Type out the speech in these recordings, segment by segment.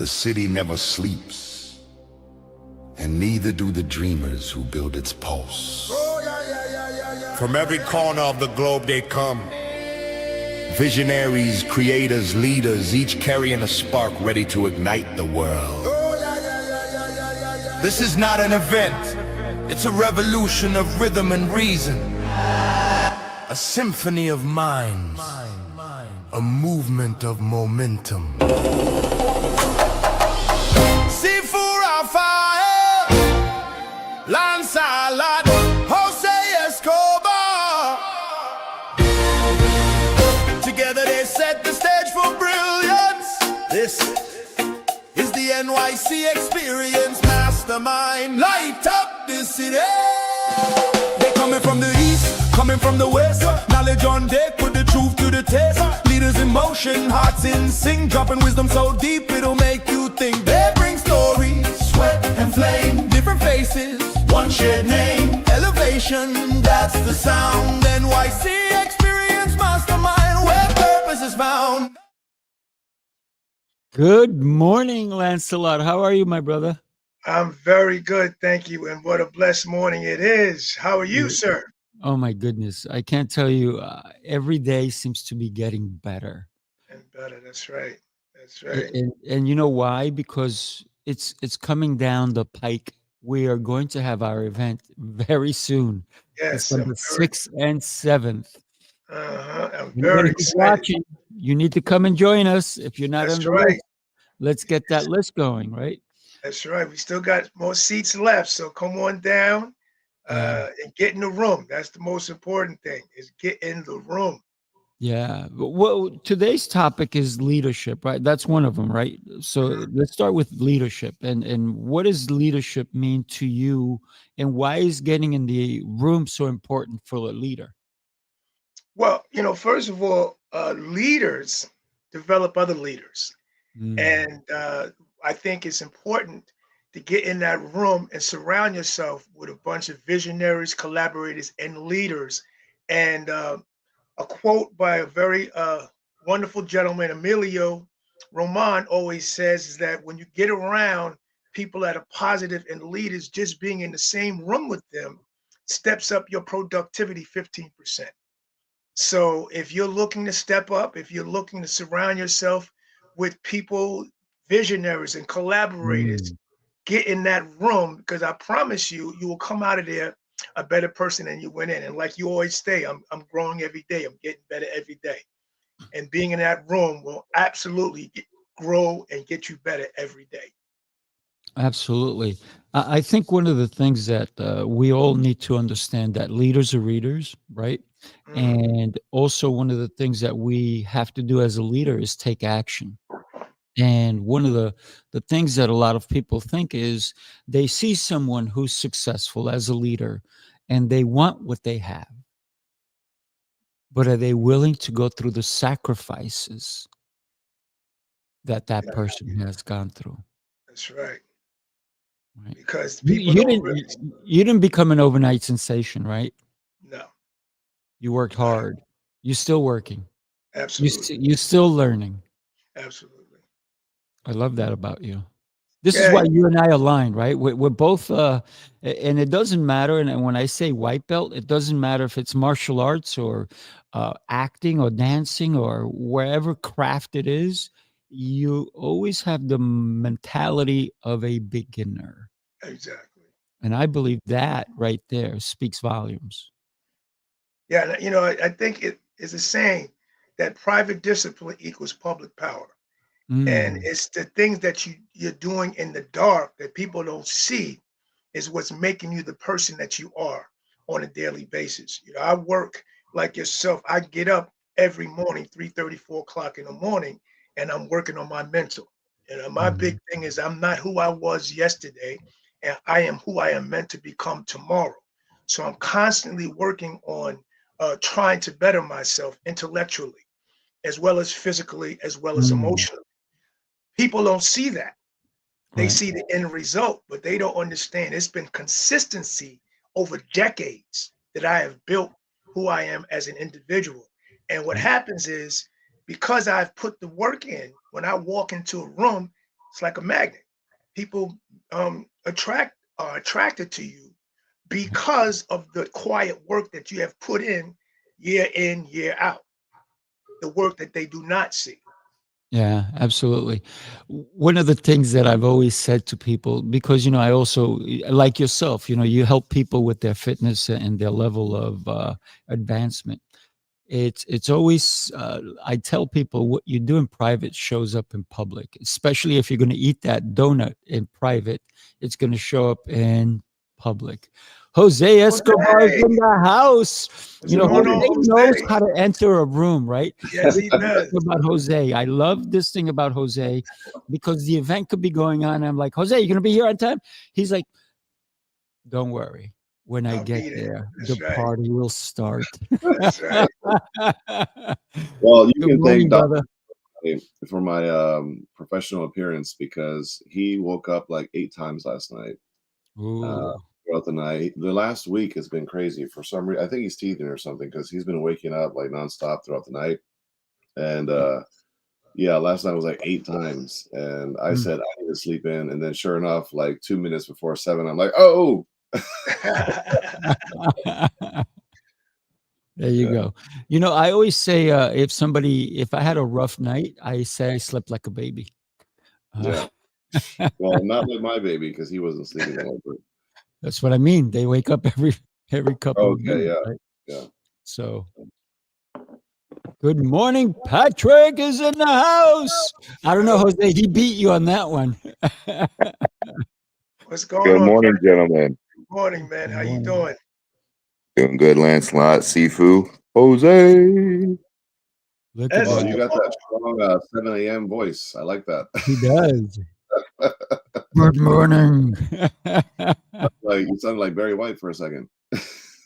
The city never sleeps, and neither do the dreamers who build its pulse. From every corner of the globe they come. Visionaries, creators, leaders, each carrying a spark ready to ignite the world. This is not an event. It's a revolution of rhythm and reason. A symphony of minds. A movement of momentum. Sifu Rafael, Lancelot, Jose Escobar. Together they set the stage for brilliance. This is the NYC Experience. Mastermind, light up the city. They coming from the east, coming from the west. Knowledge on deck, put the truth to the test. Leaders in motion, hearts in sync, dropping wisdom so deep it'll make you think. They bring stories, sweat and flame, different faces, one shared name. Elevation, that's the sound. NYC Experience Mastermind, where purpose is found. Good morning, Lancelot. How are you, my brother? I'm very good, thank you. And what a blessed morning it is. How are you, sir? Oh, my goodness. I can't tell you. Every day seems to be getting better. And better, that's right. That's right. And you know why? Because it's coming down the pike. We are going to have our event very soon. Yes. December 6th and 7th. I'm Anybody very who's excited. watching, you need to come and join us. If you're not That's on the right. list, let's get that list going, right? That's right. We still got more seats left. So come on down and get in the room. That's the most important thing, is get in the room. Yeah. Well, today's topic is leadership, right? That's one of them, right? So let's start with leadership. And what does leadership mean to you? And why is getting in the room so important for a leader? Well, first of all, leaders develop other leaders. And I think it's important to get in that room and surround yourself with a bunch of visionaries, collaborators, and leaders. And a quote by a very wonderful gentleman, Emilio Roman, always says is that when you get around people that are positive and leaders, just being in the same room with them steps up your productivity 15%. So if you're looking to step up, if you're looking to surround yourself with people, visionaries and collaborators, get in that room, because I promise you, you will come out of there a better person than you went in. And like you always say, I'm growing every day. I'm getting better every day. And being in that room will absolutely grow and get you better every day. Absolutely. I think one of the things that we all need to understand, that leaders are readers, right? And also one of the things that we have to do as a leader is take action. And one of the things that a lot of people think is they see someone who's successful as a leader and they want what they have. But are they willing to go through the sacrifices that person has gone through? That's right. Right. Because people You didn't become an overnight sensation, right? No. You worked hard. You're still working. Absolutely. You're still learning. Absolutely. I love that about you. This is why you and I align, right? We're both, and it doesn't matter. And when I say white belt, it doesn't matter if it's martial arts or acting or dancing or wherever craft it is. You always have the mentality of a beginner. Exactly. And I believe that right there speaks volumes. Yeah, I think it is a saying that private discipline equals public power. And it's the things that you're doing in the dark that people don't see is what's making you the person that you are on a daily basis. I work like yourself. I get up every morning, 3:30, 4 o'clock in the morning, and I'm working on my mental. And my big thing is I'm not who I was yesterday, and I am who I am meant to become tomorrow. So I'm constantly working on trying to better myself intellectually, as well as physically, as well as emotionally. People don't see that. They see the end result, but they don't understand. It's been consistency over decades that I have built who I am as an individual. And what happens is, because I've put the work in, when I walk into a room, It's like a magnet. People are attracted to you because of the quiet work that you have put in, year out. The work that they do not see. Yeah, absolutely. One of the things that I've always said to people, because, I also, like yourself, you help people with their fitness and their level of advancement. It's always, I tell people what you do in private shows up in public, especially if you're going to eat that donut in private, it's going to show up in public. Jose Escobar is Jose, in the house. what's going Jose on, knows Jose? how to enter a room, right? Yes, This he is the does. thing about Jose. I love this thing about Jose because the event could be going on. I'm like, Jose, you going to be here on time? He's like, don't worry. When I I'll get be there. there, the That's right. party will start. That's right. Well, you Good can morning, thank Dr. brother. For my professional appearance because he woke up like 8 times last night Ooh. throughout the night. The last week has been crazy for some reason. I think he's teething or something because he's been waking up like nonstop throughout the night. And yeah, last night was like 8 times. And I said, I need to sleep in. And then sure enough, like 2 minutes before 7, I'm like, oh, There you yeah. go. I always say if I had a rough night, I say I slept like a baby. Yeah. Well, not like my baby because he wasn't sleeping well. But That's what I mean. They wake up every couple of okay, minutes, yeah, right? yeah. So, good morning. Patrick is in the house. I don't know, Jose. He beat you on that one. What's going Good on, morning, Patrick? gentlemen. Good morning, man. Good How you morning. doing? Doing good, Lancelot, Sifu, Jose. Look at That's Oh, that. you got that strong 7 a.m. voice. I like that. He does. Good morning. Like you sounded like Barry White for a second.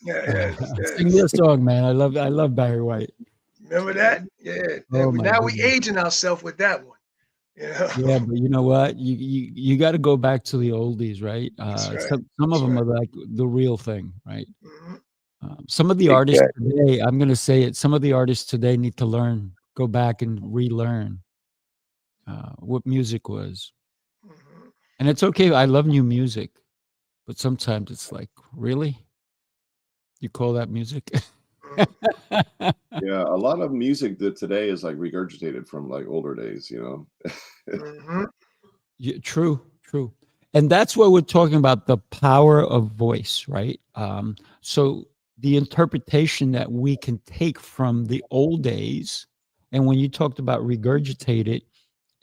yeah. Sing me a song, man. I love Barry White. Remember that? Yeah. Oh my Now we goodness. aging ourselves with that one. Yeah, but you know what? You got to go back to the oldies, right? That's right. Some of That's them right. are like the real thing, right? Mhm. Some of the artists Exactly. today, I'm going to say it. Some of the artists today need to go back and relearn what music was. Mhm. And it's okay. I love new music, but sometimes it's like, really? You call that music? Mhm. Yeah, a lot of music that today is like regurgitated from like older days, you know. Mhm. Yeah, true. And that's what we're talking about, the power of voice, right? So the interpretation that we can take from the old days, and when you talked about regurgitate it,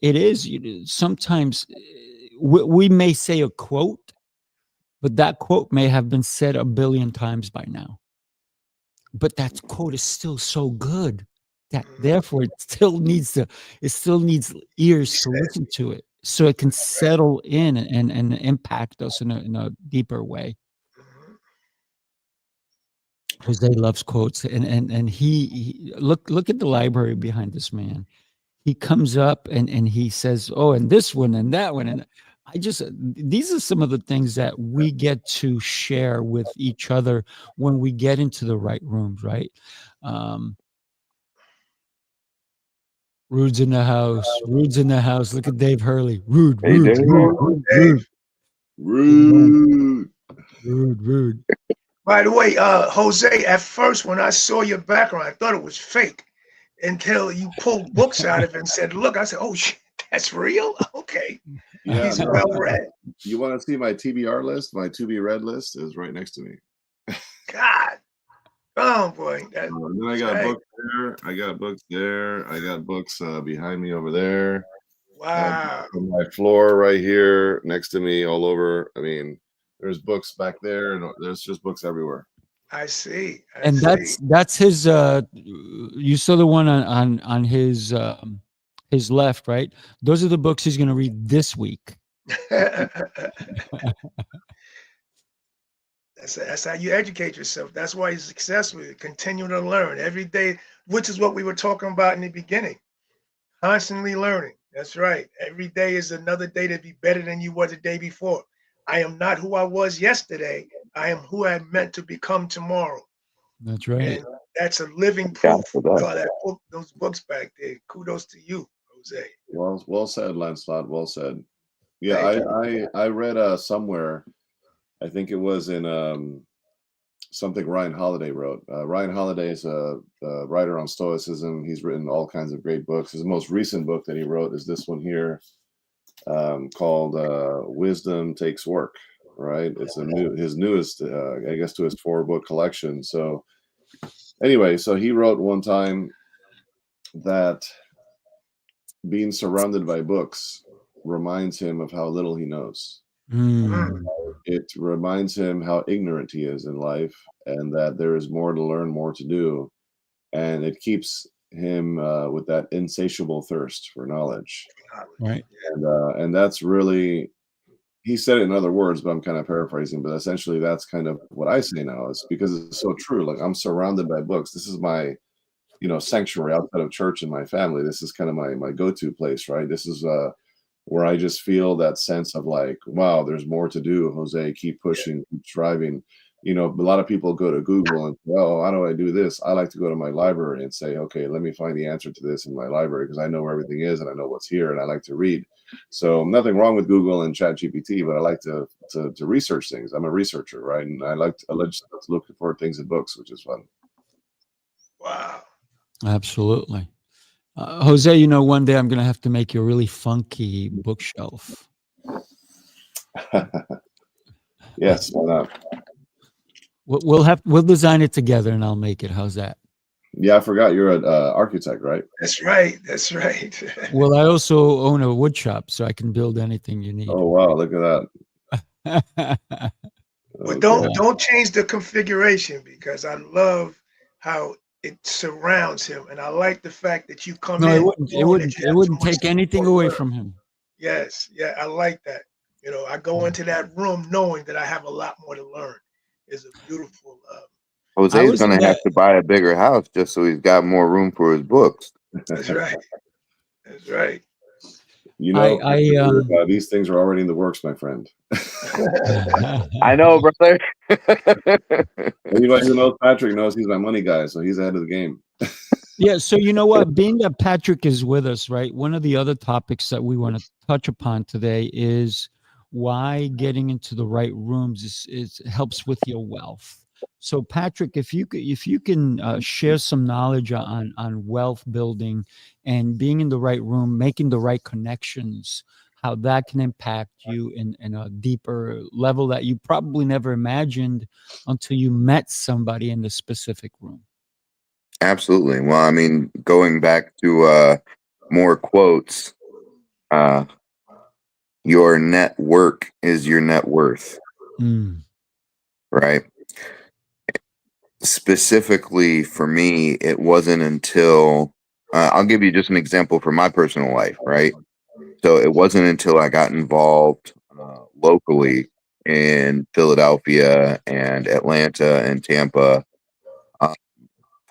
it is sometimes we may say a quote, but that quote may have been said a billion times by now. But that quote is still so good that Mhm. therefore it still needs ears to listen to it so it can settle in and impact us in a deeper way. Mhm. Jose loves quotes, and he look at the library behind this man. He comes up and he says, "Oh, and this one and that one," and these are some of the things that we get to share with each other when we get into the right rooms, right? Um, Rude's in the house. Rude's in the house. Look at Dave Hurley. Rude, Hey, rude, Dave. rude, rude, Dave. rude, Rude. rude, rude. By the way, Jose, at first when I saw your background, I thought it was fake until you pulled books out of it and said, look, I said, oh shit, that's real? Okay. Yeah, He's no. well read. You want to see my TBR list? My to be read list is right next to me. God. Oh boy. And then I got Right. books there. I got books there. I got books behind me over there. Wow. On my floor right here next to me all over. I mean, there's books back there and there's just books everywhere. I see. And that's his you saw the one on his left, right? Those are the books he's going to read this week. That's how you educate yourself. That's why you're successful. You continue to learn every day, which is what we were talking about in the beginning. Constantly learning. That's right. Every day is another day to be better than you were the day before. I am not who I was yesterday. I am who I meant to become tomorrow. That's right. And that's a living God proof. for that. That book, those books back there. Kudos to you, Jose. Well said, Lancelot. Well said. Yeah, Thank you. I read somewhere, I think it was in something Ryan Holiday wrote. Ryan Holiday is a writer on Stoicism. He's written all kinds of great books. His most recent book that he wrote is this one here, called "Wisdom Takes Work." Right? It's his newest, I guess, to his 4-book collection. So anyway, so he wrote one time that being surrounded by books reminds him of how little he knows. Mm, It reminds him how ignorant he is in life, and that there is more to learn, more to do, and it keeps him with that insatiable thirst for knowledge. Right. And that's really, he said it in other words, but I'm kind of paraphrasing. But essentially, that's kind of what I say now, is because it's so true. Like, I'm surrounded by books. This is my, sanctuary outside of church and my family. This is kind of my go-to place, right? This is where I just feel that sense of like, wow, there's more to do. Jose, keep pushing, keep striving. A lot of people go to Google and, oh, how do I do this? I like to go to my library and say, okay, let me find the answer to this in my library, because I know where everything is and I know what's here, and I like to read. So nothing wrong with Google and Chat GPT, but I like to research things. I'm a researcher, right? And I like to look for things in books, which is fun. wow. Absolutely. Jose, one day I'm going to have to make you a really funky bookshelf. Yes, why not? We'll design it together and I'll make it. How's that? Yeah, I forgot you're an architect, right? That's right. That's right. Well, I also own a wood shop, so I can build anything you need. Oh wow, look at that. But Okay. don't change the configuration, because I love how it surrounds him, and I like the fact that you come No, it in wouldn't. It knowing that wouldn't. you It have so wouldn't much take anything to away learn. from him. Yes, yeah, I like that. I go into that room knowing that I have a lot more to learn. It's a beautiful. I Jose's was in gonna have that. to buy a bigger house just so he's got more room for his books. That's right. That's right. I These things are already in the works, my friend. I know, brother. Anybody who knows Patrick knows he's my money guy, so he's ahead of the game. Yeah, so you know what? Being that Patrick is with us, right? One of the other topics that we want to touch upon today is why getting into the right rooms is helps with your wealth. So, Patrick, if you can share some knowledge on wealth building and being in the right room, making the right connections, how that can impact you in a deeper level that you probably never imagined until you met somebody in the specific room. Absolutely. Well, I mean, going back to more quotes, uh, your network is your net worth, Mm. right? Specifically for me, it wasn't until I'll give you just an example from my personal life, right? So it wasn't until I got involved locally in Philadelphia and Atlanta and Tampa, uh,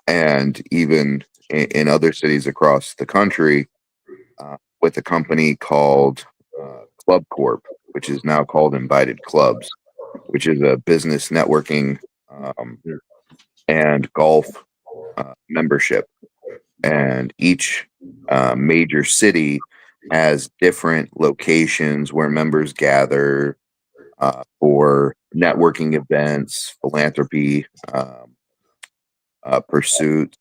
and even in other cities across the country, with a company called Club Corp, which is now called Invited Clubs, which is a business networking um, and golf membership. And each major city has different locations where members gather for networking events, philanthropy, pursuits,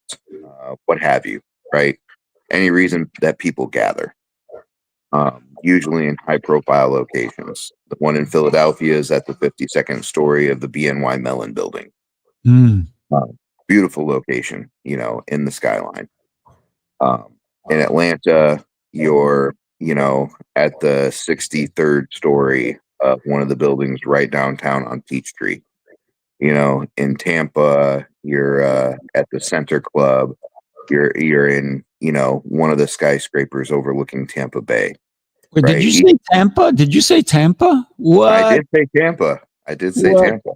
what have you, right? Any reason that people gather, usually in high profile locations. The one in Philadelphia is at the 52nd story of the BNY Mellon building. Mm. Beautiful location, in the skyline. In Atlanta, you're, at the 63rd story of one of the buildings right downtown on Peachtree. In Tampa, you're at the Center Club. You're in, one of the skyscrapers overlooking Tampa Bay. Wait, Right? did you say Tampa? Did you say Tampa? What? I did say Tampa. I did say What? Tampa.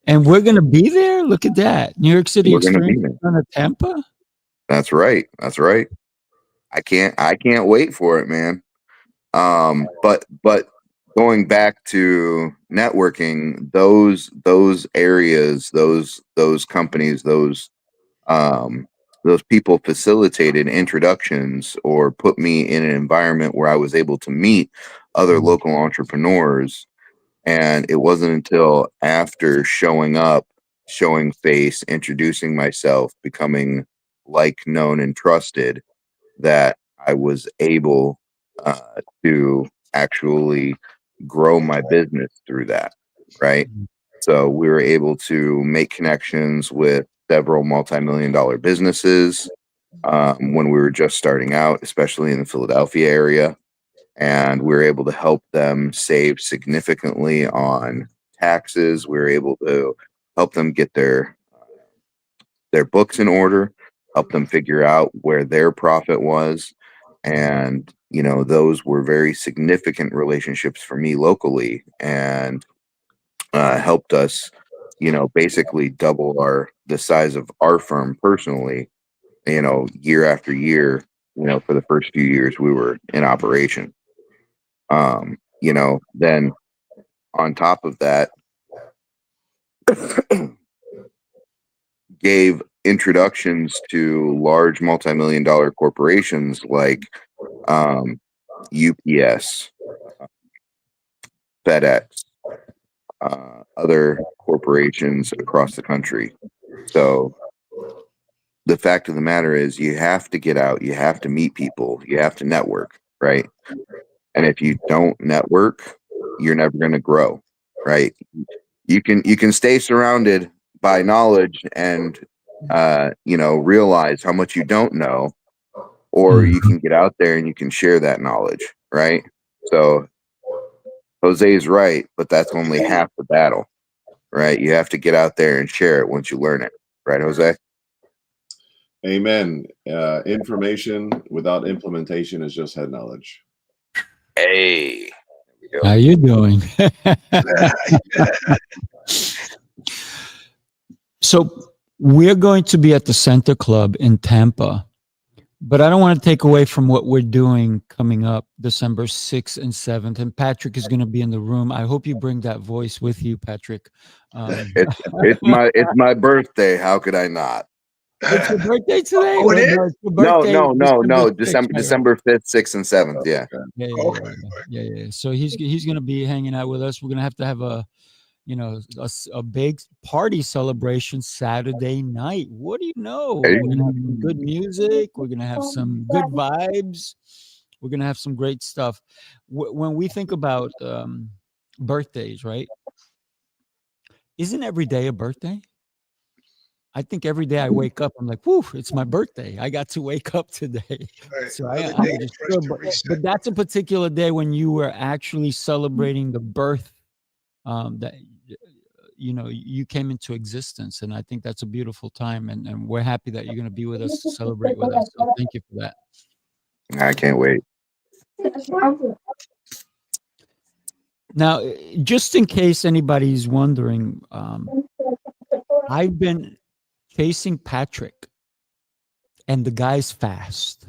And we're gonna be there? Look at that. New York City We're gonna be Experience there. on Tampa? That's right. That's right. I can't wait for it, man. But going back to networking, those areas, those companies, those people facilitated introductions or put me in an environment where I was able to meet other local entrepreneurs. And it wasn't until after showing up, showing face, introducing myself, becoming like, known, and trusted that I was able to actually grow my business through that. Right. So we were able to make connections with several multi-million-dollar businesses when we were just starting out, especially in the Philadelphia area. And we were able to help them save significantly on taxes. We were able to help them get their books in order, help them figure out where their profit was. And, you know, those were very significant relationships for me locally, and helped us, you know, basically double the size of our firm personally, you know, year after year, you know, for the first few years we were in operation. You know, then on top of that, gave introductions to large multi-million-dollar corporations like UPS, FedEx, other corporations across the country. So the fact of the matter is, you have to get out, you have to meet people, you have to network, right? And if you don't network, you're never going to grow, right? You can stay surrounded by knowledge and you know, realize how much you don't know, or you can get out there and you can share that knowledge, right? So Jose's right, but that's only half the battle, right? You have to get out there and share it once you learn it, right, Jose? Amen. Information without implementation is just head knowledge. Hey, there we go. How you doing? So we're going to be at the Center Club in Tampa, but I don't want to take away from what we're doing coming up December 6th and 7th. And Patrick is going to be in the room. I hope you bring that voice with you, Patrick. It's my birthday. How could I not? It's your birthday today? Oh, it is? No, it's your birthday, No. December 6th, right? December 5th, 6th, and 7th. Yeah. Yeah. So he's going to be hanging out with us. We're going to have a, you know, a big party celebration Saturday night. What do you know? Hey. We're going to have some good music. We're going to have some good vibes. We're going to have some great stuff. When we think about birthdays, right? Isn't every day a birthday? I think every day I wake up, I'm like, whew, it's my birthday. I got to wake up today. Right. So Another I'm day just for us good, to reset. but that's a particular day when you were actually celebrating the birth that, you know, you came into existence. And I think that's a beautiful time. And we're happy that you're going to be with us to celebrate with us. So thank you for that. I can't wait. Now, just in case anybody's wondering, I've been chasing Patrick, and the guy's fast.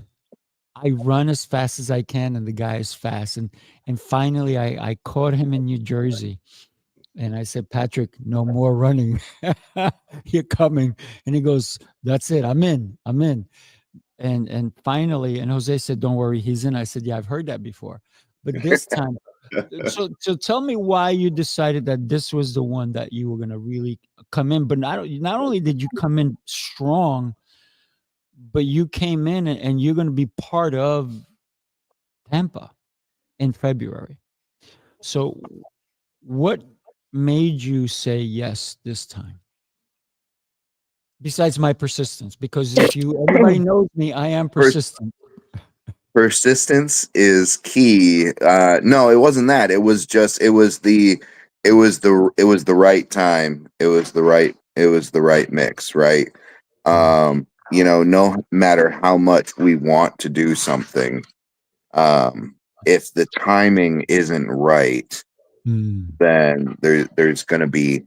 I run as fast as I can, and the guy is fast. And finally, I caught him in New Jersey, and I said, Patrick, no more running. You're coming. And he goes, that's it. I'm in. And finally, and Jose said, don't worry, he's in. I said, yeah, I've heard that before. But this time, so tell me why you decided that this was the one that you were going to really come in. But not only did you come in strong, but you came in and you're going to be part of Tampa in February. So what made you say yes this time? Besides my persistence, because everybody knows me, I am persistent. Persistence is key. No, it wasn't that. It was the right time. It was the right mix, right? You know, no matter how much we want to do something, if the timing isn't right, then there's going to be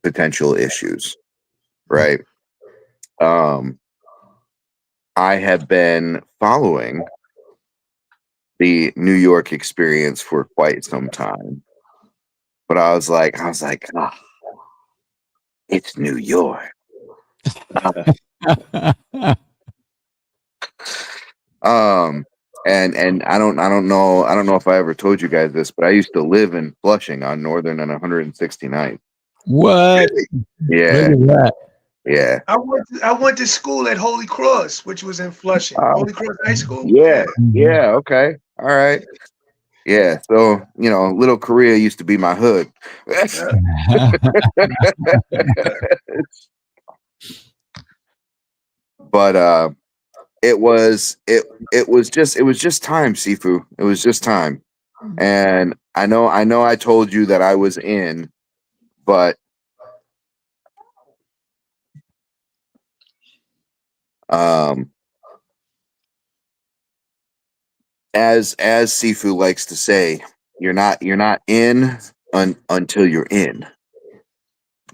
potential issues, right? I have been following the New York experience for quite some time, but I was like, oh, it's New York. And I don't know if I ever told you guys this, but I used to live in Flushing on Northern and 169th. What? Really? Yeah, Look at that. yeah. I went to school at Holy Cross, which was in Flushing. Holy Cross High School. Yeah, Yeah. yeah, okay. All right. Yeah. So, Little Korea used to be my hood. But it was just time, Sifu. It was just time. And I know I told you that I was in, but um as Sifu likes to say, you're not in until you're in.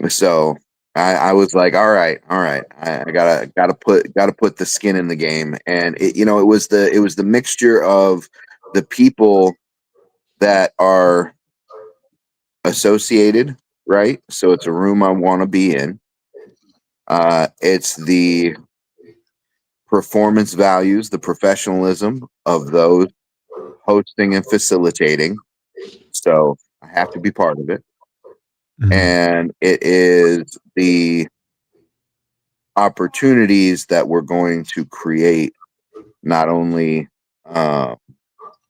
So I was like, all right, I gotta put the skin in the game, and it was the mixture of the people that are associated, right? So it's a room I want to be in. It's the performance values, the professionalism of those hosting and facilitating. So I have to be part of it. And it is the opportunities that we're going to create, not only for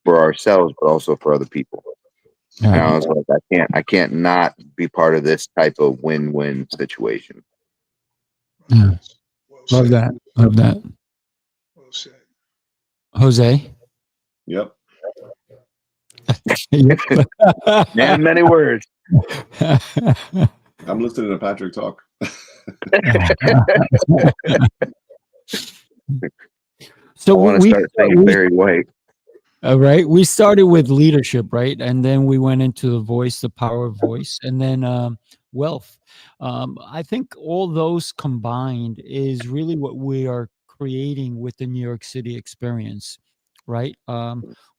ourselves, but also for other people. And I was like, I can't not be part of this type of win-win situation. Yeah. Well Love said. that. Love that. Well said. Jose. Yep. And many words. I'm listening to Patrick talk. So I want to start saying Barry White. right. We started with leadership, right, and then we went into the voice, the power of voice, and then wealth. I think all those combined is really what we are creating with the New York City experience, right?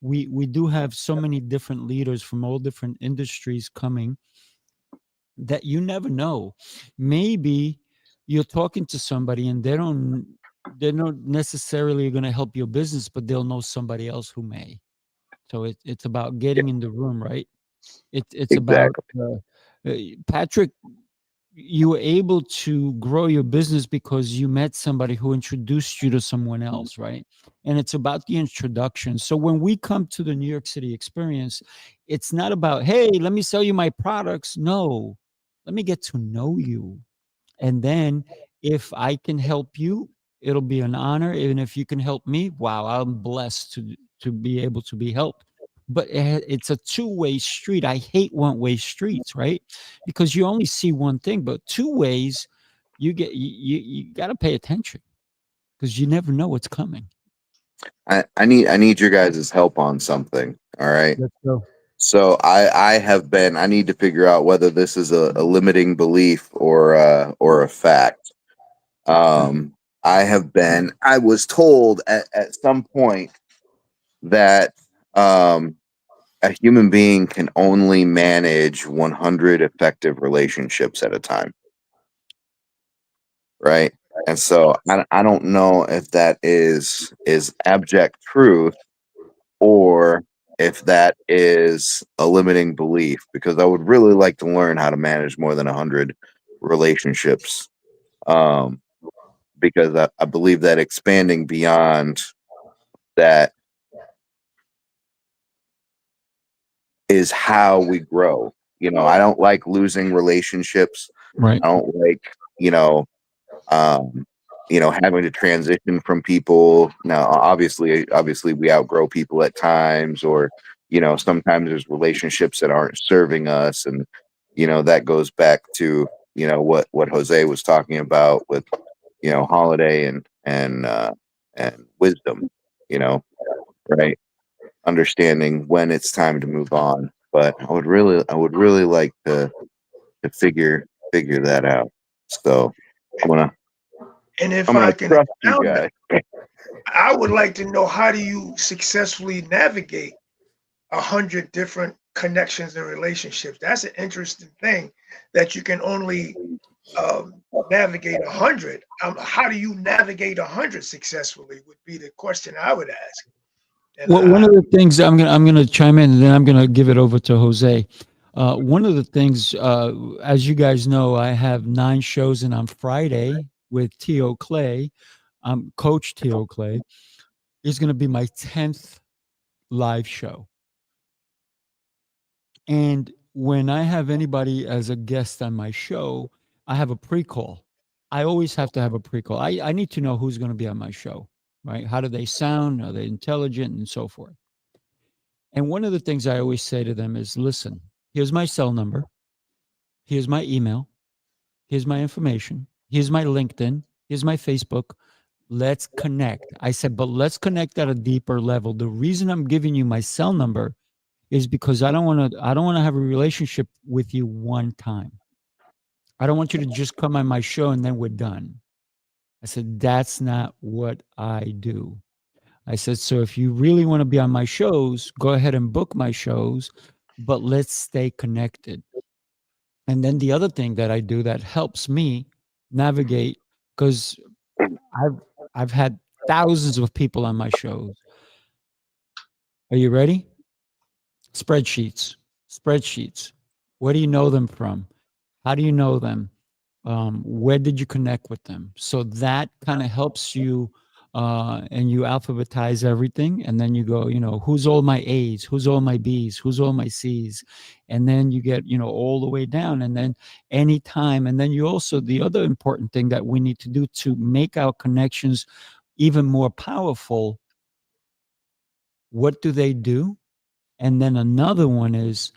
We do have so many different leaders from all different industries coming that you never know. Maybe you're talking to somebody and they're not necessarily going to help your business, but they'll know somebody else who may. So it's about getting in the room, right? It's about Exactly. Patrick. You were able to grow your business because you met somebody who introduced you to someone else, right? And it's about the introduction. So when we come to the New York City experience, it's not about, hey, let me sell you my products. No, let me get to know you. And then if I can help you, it'll be an honor. Even if you can help me, wow, I'm blessed to be able to be helped. But it's a two-way street. I hate one-way streets, right? Because you only see one thing, but two ways, you got to pay attention because you never know what's coming. I need your guys' help on something. All right. Let's go. So I need to figure out whether this is a limiting belief or a fact. I was told at some point that a human being can only manage 100 effective relationships at a time. Right. And so I don't know if that is abject truth or if that is a limiting belief, because I would really like to learn how to manage more than 100 relationships. Because I believe that expanding beyond that is how we grow. I don't like losing relationships. Right. I don't like, um, having to transition from people. Now, obviously we outgrow people at times, or, sometimes there's relationships that aren't serving us. And, that goes back to, what Jose was talking about with, holiday and wisdom, right? Understanding when it's time to move on. But I would really like to figure that out. So I'm gonna And if I'm I gonna can trust you expound, guys. I would like to know, how do you successfully navigate 100 different connections and relationships? That's an interesting thing, that you can only navigate 100. How do you navigate 100 successfully would be the question I would ask. And Well, one of the things I'm gonna chime in, and then I'm gonna give it over to Jose. One of the things, as you guys know, I have 9 shows, and on Friday with T.O. Clay, Coach T.O. Clay, is going to be my 10th live show. And when I have anybody as a guest on my show, I have a pre-call. I always have to have a pre-call. I need to know who's going to be on my show, right? How do they sound? Are they intelligent and so forth? And one of the things I always say to them is, listen, here's my cell number. Here's my email. Here's my information. Here's my LinkedIn. Here's my Facebook. Let's connect. I said, but let's connect at a deeper level. The reason I'm giving you my cell number is because I don't want to have a relationship with you one time. I don't want you to just come on my show and then we're done. I said, that's not what I do. I said, so if you really want to be on my shows, go ahead and book my shows, but let's stay connected. And then the other thing that I do that helps me navigate, because I've had thousands of people on my shows. Are you ready? Spreadsheets. Where do you know them from? How do you know them? Where did you connect with them? So that kind of helps you, and you alphabetize everything, and then you go, who's all my A's, who's all my B's, who's all my C's, and then you get, all the way down, and then anytime, and then you also, the other important thing that we need to do to make our connections even more powerful, what do they do? And then another one is,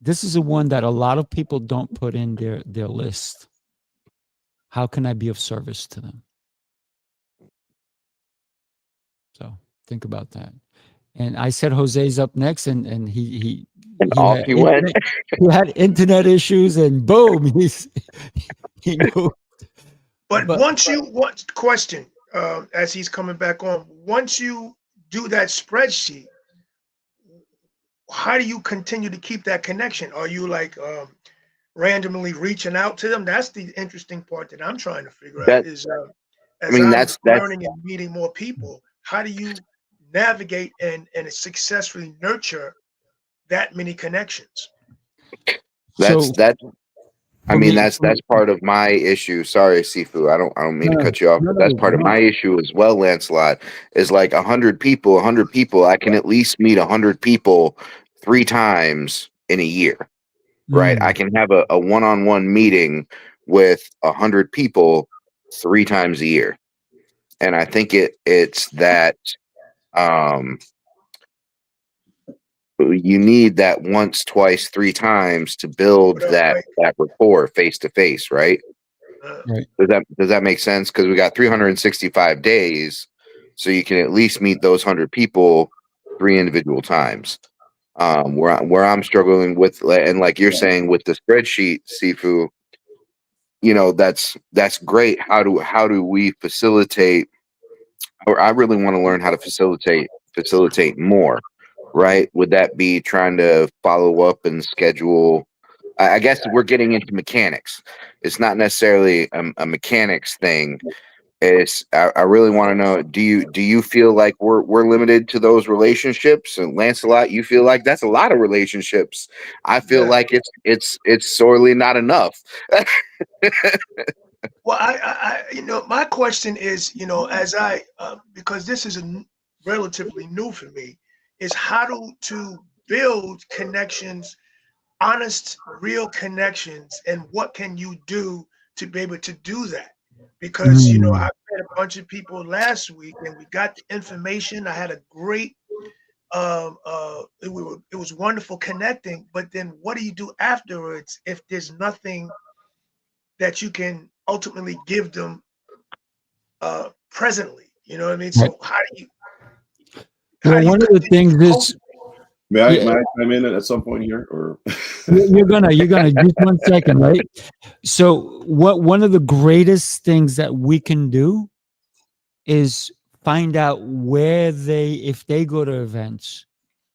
this is a one that a lot of people don't put in their list. How can I be of service to them? So think about that. And I said Jose's up next, and he off he went. He had internet issues, and boom, he moved. But question, as he's coming back on, once you do that spreadsheet, how do you continue to keep that connection? Are you like randomly reaching out to them? That's the interesting part that I'm trying to figure out is that's learning and meeting more people, how do you navigate and successfully nurture that many connections? That's part of my issue. Sorry, Sifu. I don't mean to cut you off, but that's part of my issue as well, Lancelot, is like 100 people. I can at least meet 100 people 3 times in a year, right? I can have a one-on-one meeting with 100 people 3 times a year. And I think it's that you need that once, twice, 3 times to build that rapport face to face, right? Right. Does that make sense? Because we got 365 days, so you can at least meet those 100 people 3 individual times. Where I'm struggling with, and like you're saying with the spreadsheet, Sifu, that's great. How do we facilitate? Or I really want to learn how to facilitate more. Right? Would that be trying to follow up and schedule? I guess we're getting into mechanics. It's not necessarily a mechanics thing. I really want to know, do you feel like we're limited to those relationships? And Lancelot, you feel like that's a lot of relationships. I feel like it's sorely not enough. Well, I my question is, as I because this is relatively new for me, is how to build connections, honest, real connections, and what can you do to be able to do that? Because I met a bunch of people last week, and we got the information. I had a great, it was wonderful connecting. But then, what do you do afterwards if there's nothing that you can ultimately give them presently? You know what I mean? So how do you? Well, one of the things is, may I chime in at some point here, or you're gonna just 1 second, right? So one of the greatest things that we can do is find out if they go to events,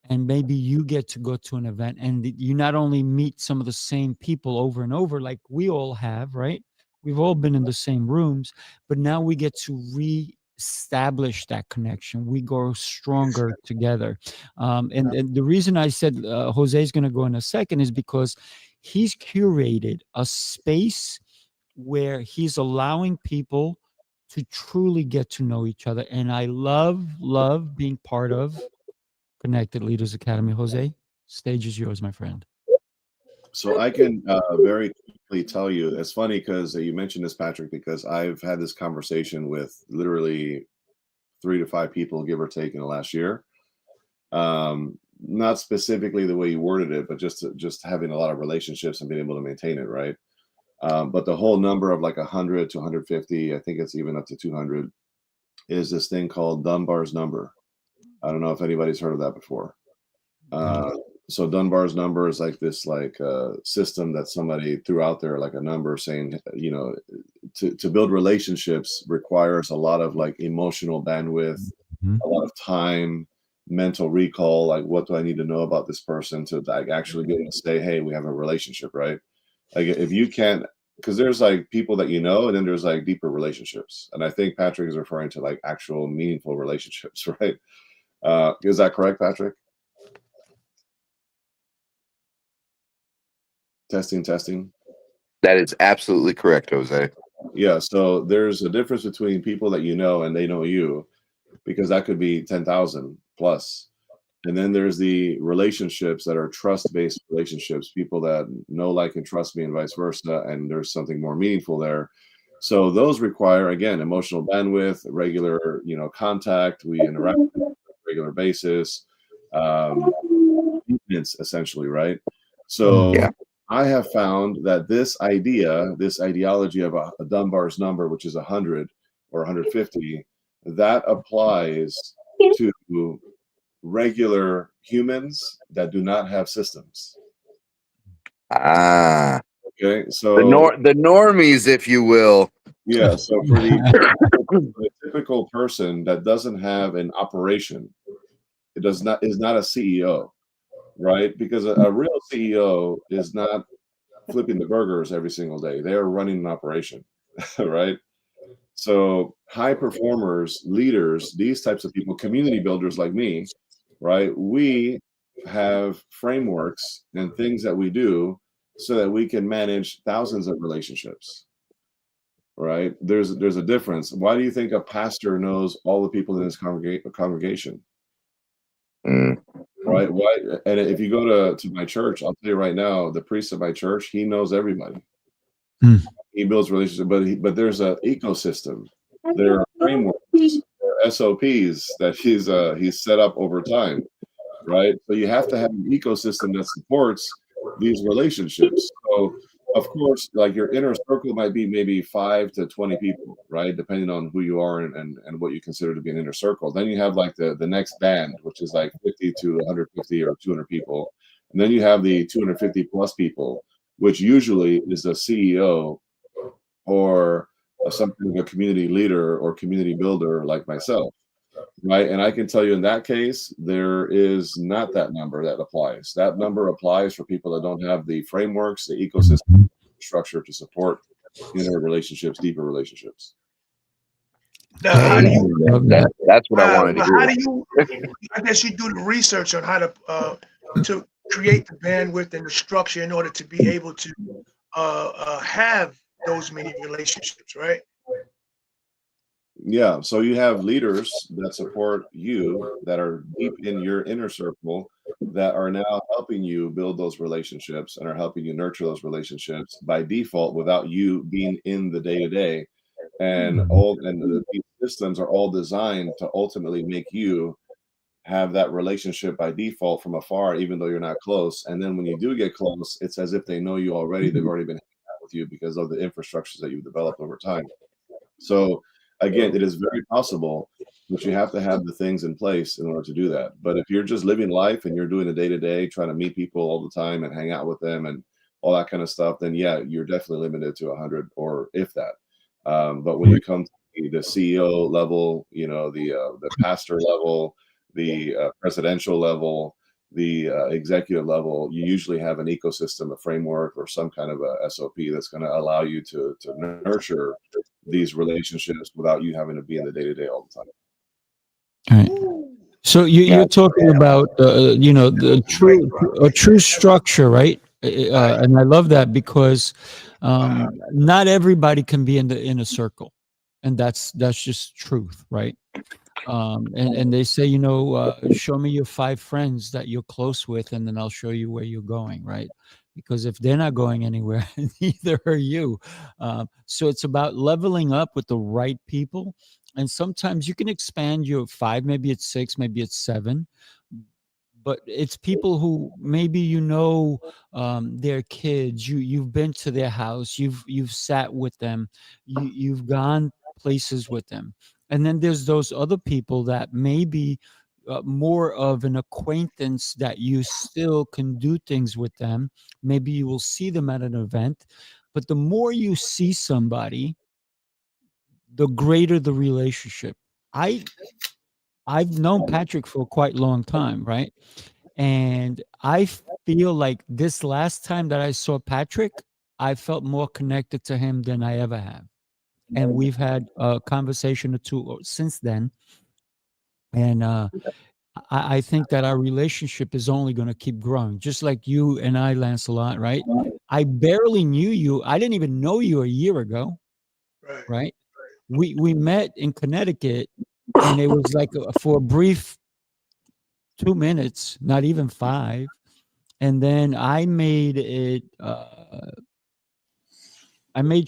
and maybe you get to go to an event, and you not only meet some of the same people over and over, like we all have, right? We've all been in the same rooms, but now we get to establish that connection. We grow stronger together. And the reason I said Jose is going to go in a second is because he's curated a space where he's allowing people to truly get to know each other. And I love being part of Connected Leaders Academy. Jose, stage is yours, my friend. So I can very quickly tell you, it's funny because you mentioned this, Patrick, because I've had this conversation with literally 3 to 5 people, give or take, in the last year. Not specifically the way you worded it, but just having a lot of relationships and being able to maintain it, right? But the whole number of like 100 to 150, I think it's even up to 200, is this thing called Dunbar's number. I don't know if anybody's heard of that before. So Dunbar's number is like this system that somebody threw out there, like a number saying, you know, to build relationships requires a lot of like emotional bandwidth, a lot of time, mental recall. Like, what do I need to know about this person to like actually be able to say, hey, we have a relationship, right? Like if you can't, because there's like people that you know, and then there's like deeper relationships. And I think Patrick is referring to like actual meaningful relationships, right? Is that correct, Patrick? Testing. That is absolutely correct, Jose. Yeah. So there's a difference between people that you know and they know you, because that could be 10,000 plus. And then there's the relationships that are trust-based relationships, people that know, like, and trust me, and vice versa. And there's something more meaningful there. So those require, again, emotional bandwidth, regular, you know, contact. We interact on a regular basis, maintenance, essentially, right? So Yeah. I have found that this ideology of a Dunbar's number, which is 100 or 150, that applies to regular humans that do not have systems. Okay, so the normies, if you will. Yeah, so for the typical person that doesn't have an operation, is not a CEO, right? Because a real CEO is not flipping the burgers every single day. They're running an operation, right? So high performers, leaders, these types of people, community builders like me, right? We have frameworks and things that we do so that we can manage thousands of relationships, right? There's a difference. Why do you think a pastor knows all the people in his congregation? Right? Why? And if you go to my church, I'll tell you right now, the priest of my church, he knows everybody. He builds relationships, but there's an ecosystem. There are frameworks, there are SOPs that he's set up over time, right? So you have to have an ecosystem that supports these relationships. So of course, like your inner circle might be maybe 5 to 20 people, right? Depending on who you are and what you consider to be an inner circle. Then you have like the next band, which is like 50 to 150 or 200 people. And then you have the 250 plus people, which usually is a CEO or something like a community leader or community builder like myself, right? And I can tell you in that case, there is not that number that applies. That number applies for people that don't have the frameworks, the ecosystem structure to support inner relationships, deeper relationships. Now, how do you? That's what I wanted to hear. How do you? I guess you do the research on how to create the bandwidth and the structure in order to be able to have those many relationships, right? Yeah, so you have leaders that support you that are deep in your inner circle that are now helping you build those relationships and are helping you nurture those relationships by default without you being in the day-to-day. And these systems are all designed to ultimately make you have that relationship by default from afar, even though you're not close. And then when you do get close, it's as if they know you already. They've already been hanging out with you because of the infrastructures that you've developed over time. So again, it is very possible, but you have to have the things in place in order to do that. But if you're just living life and you're doing the day-to-day, trying to meet people all the time and hang out with them and all that kind of stuff, then yeah, you're definitely limited to 100 or if that. But when you come to the CEO level, you know, the pastor level, the presidential level, the executive level, you usually have an ecosystem, a framework, or some kind of a SOP that's going to allow you to nurture these relationships without you having to be in the day-to-day all the time. All right. So you're talking about the true structure, right? And I love that because not everybody can be in the inner circle, and that's just truth, right? And they say, show me your 5 friends that you're close with, and then I'll show you where you're going, right? Because if they're not going anywhere, neither are you. So it's about leveling up with the right people. And sometimes you can expand your 5, maybe it's 6, maybe it's 7, but it's people who maybe their kids. You've been to their house, you've sat with them, you've gone places with them. And then there's those other people that maybe more of an acquaintance, that you still can do things with them. Maybe you will see them at an event, but the more you see somebody, the greater the relationship. I've known Patrick for quite a long time, right? And I feel like this last time that I saw Patrick, I felt more connected to him than I ever have. And we've had a conversation or two since then. And I think that our relationship is only going to keep growing, just like you and I, Lancelot, right? I barely knew you. I didn't even know you a year ago, Right. right? We met in Connecticut, and it was like for a brief 2 minutes, not even 5. And then I made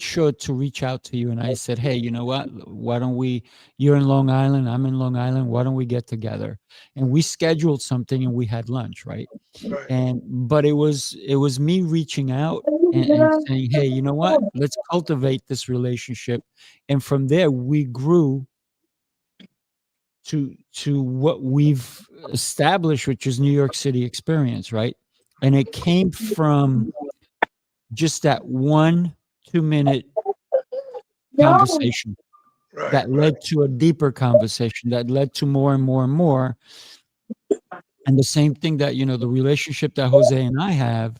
sure to reach out to you, and I said, hey, you know what? Why don't you're in Long Island, I'm in Long Island. Why don't we get together? And we scheduled something, and we had lunch, right? Right. But it was me reaching out and saying, hey, you know what? Let's cultivate this relationship. And from there, we grew to what we've established, which is New York City Experience, right? And it came from just that 1-2 minute conversation Right. that led to a deeper conversation that led to more and more and more. And the same thing that, the relationship that Jose and I have.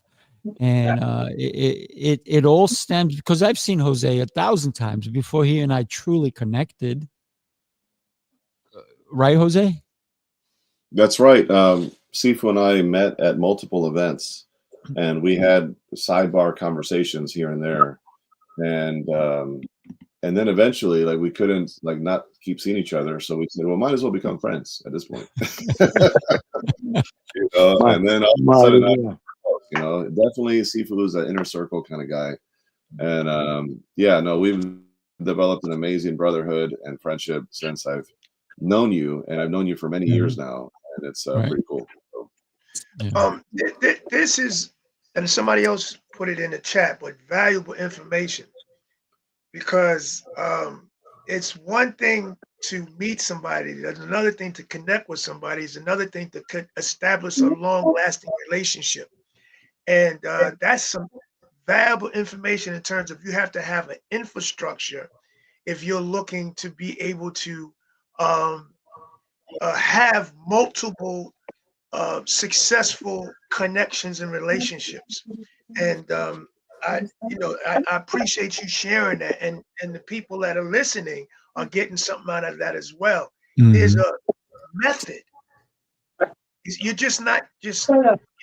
And it all stems because I've seen Jose 1,000 times before he and I truly connected. Right, Jose? That's right. Sifu and I met at multiple events, and we had sidebar conversations here and there. And then eventually, like, we couldn't not keep seeing each other, so we said, well, might as well become friends at this point. And then all of a sudden, definitely Sifu is an inner circle kind of guy. And we've developed an amazing brotherhood and friendship since I've known you, and I've known you for many years now, and it's Right. pretty cool. So, This is, and somebody else put it in the chat, but valuable information, because it's one thing to meet somebody, there's another thing to connect with somebody, is another thing to establish a long-lasting relationship. And that's some valuable information in terms of you have to have an infrastructure if you're looking to be able to have multiple successful connections and relationships. And I appreciate you sharing that, and the people that are listening are getting something out of that as well. There's a method. You're just not just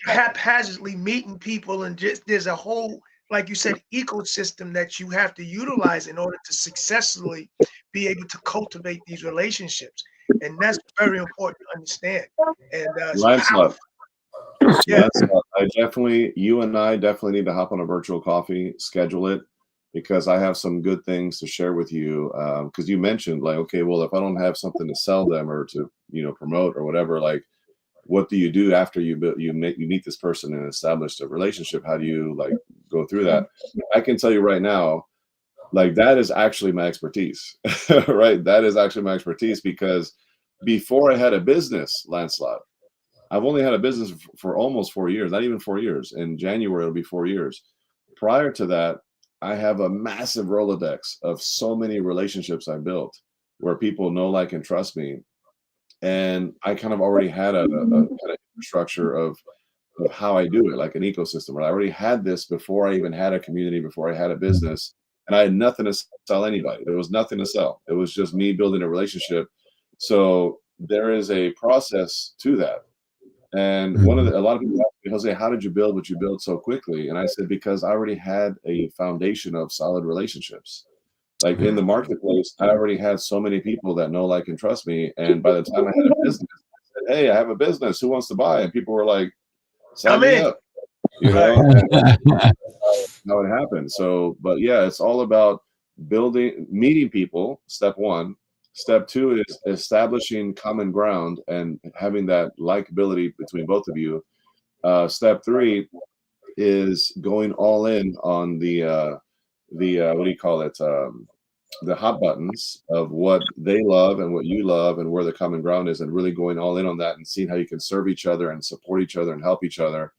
haphazardly meeting people, and just there's a whole, like you said, ecosystem that you have to utilize in order to successfully be able to cultivate these relationships. And that's very important to understand. And Lancelot, you and I definitely need to hop on a virtual coffee, schedule it, because I have some good things to share with you. Because you mentioned, like, okay, well, if I don't have something to sell them or to promote or whatever, like, what do you do after you meet this person and establish a relationship? How do you go through that? I can tell you right now, that is actually my expertise, right? That is actually my expertise, because before I had a business, Lancelot, I've only had a business for almost 4 years, not even 4 years. In January, it'll be 4 years. Prior to that, I have a massive Rolodex of so many relationships I built where people know, like, and trust me. And I kind of already had a kind of infrastructure of how I do it, like an ecosystem. Right? I already had this before I even had a community, before I had a business. and I had nothing to sell anybody. There was nothing to sell. It was just me building a relationship. So there is a process to that. And a lot of people ask me, Jose, how did you build what you built so quickly? And I said, because I already had a foundation of solid relationships. Like in the marketplace, I already had so many people that know, like, and trust me. And by the time I had a business, I said, hey, I have a business. Who wants to buy? And people were like, sign me up. You know, and that's how it happened. So, but yeah, it's all about meeting people, step one. Step two is establishing common ground and having that likability between both of you. Step three is going all in on the what do you call it? The hot buttons of what they love and what you love and where the common ground is, and really going all in on that and seeing how you can serve each other and support each other and help each other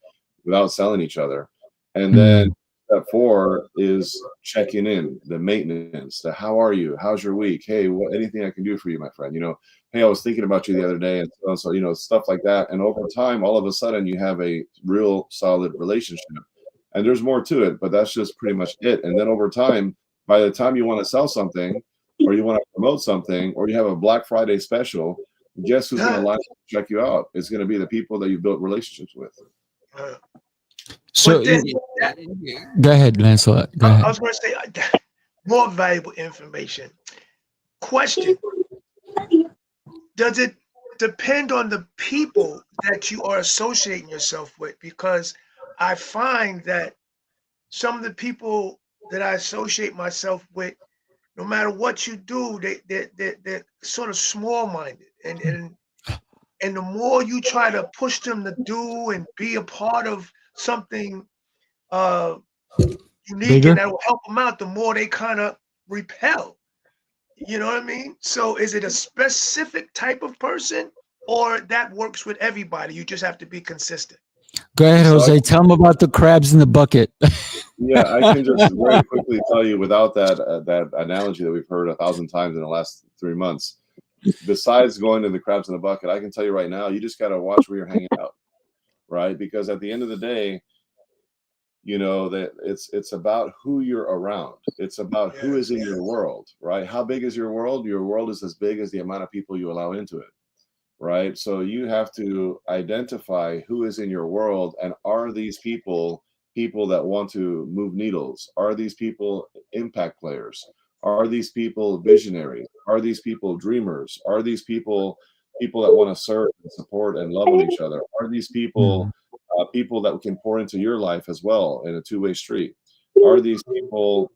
without selling each other. And then step four is checking in, the maintenance, the how are you? How's your week? Hey, anything I can do for you, my friend? You know, hey, I was thinking about you the other day, and so, you know, stuff like that. And over time, all of a sudden, you have a real solid relationship. And there's more to it, but that's just pretty much it. And then over time, by the time you want to sell something, or you want to promote something, or you have a Black Friday special, guess who's going to line up to check you out? It's going to be the people that you built relationships with. So go ahead, Lancelot. Go ahead. I was going to say more valuable information. Question: does it depend on the people that you are associating yourself with? Because I find that some of the people that I associate myself with, no matter what you do, they're sort of small-minded, and the more you try to push them to do and be a part of something unique Bigger? and that will help them out, the more they kind of repel. You know what I mean? So is it a specific type of person, or that works with everybody? You just have to be consistent. Go ahead, Jose. Tell them about the crabs in the bucket. Yeah, I can just very quickly tell you, without that analogy that we've heard 1,000 times in the last 3 months, besides going to the crabs in the bucket, I can tell you right now, you just got to watch where you're hanging out, right? Because at the end of the day, you know, that it's about who you're around. It's about who is in your world, right? How big is your world? Your world is as big as the amount of people you allow into it, right? So you have to identify who is in your world, and are these people that want to move needles? Are these people impact players? Are these people visionaries? Are these people dreamers? Are these people that want to serve and support and love on each other? Are these people people that can pour into your life as well in a two-way street? Are these people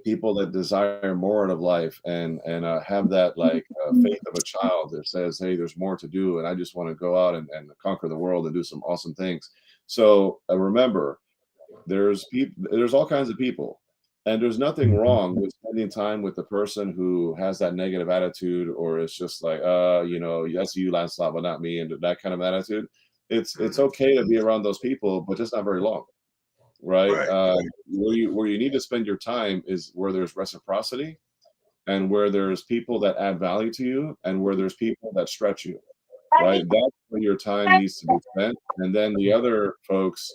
that desire more out of life and have that like faith of a child that says, hey, there's more to do, and I just want to go out and conquer the world and do some awesome things? So remember, there's all kinds of people, and there's nothing wrong with spending time with the person who has that negative attitude, or it's just like, you know, that's you, Lancelot, but not me, and that kind of attitude. It's okay to be around those people, but just not very long, right? Where you need to spend your time is where there's reciprocity, and where there's people that add value to you, and where there's people that stretch you, right? That's where your time needs to be spent. And then the other folks,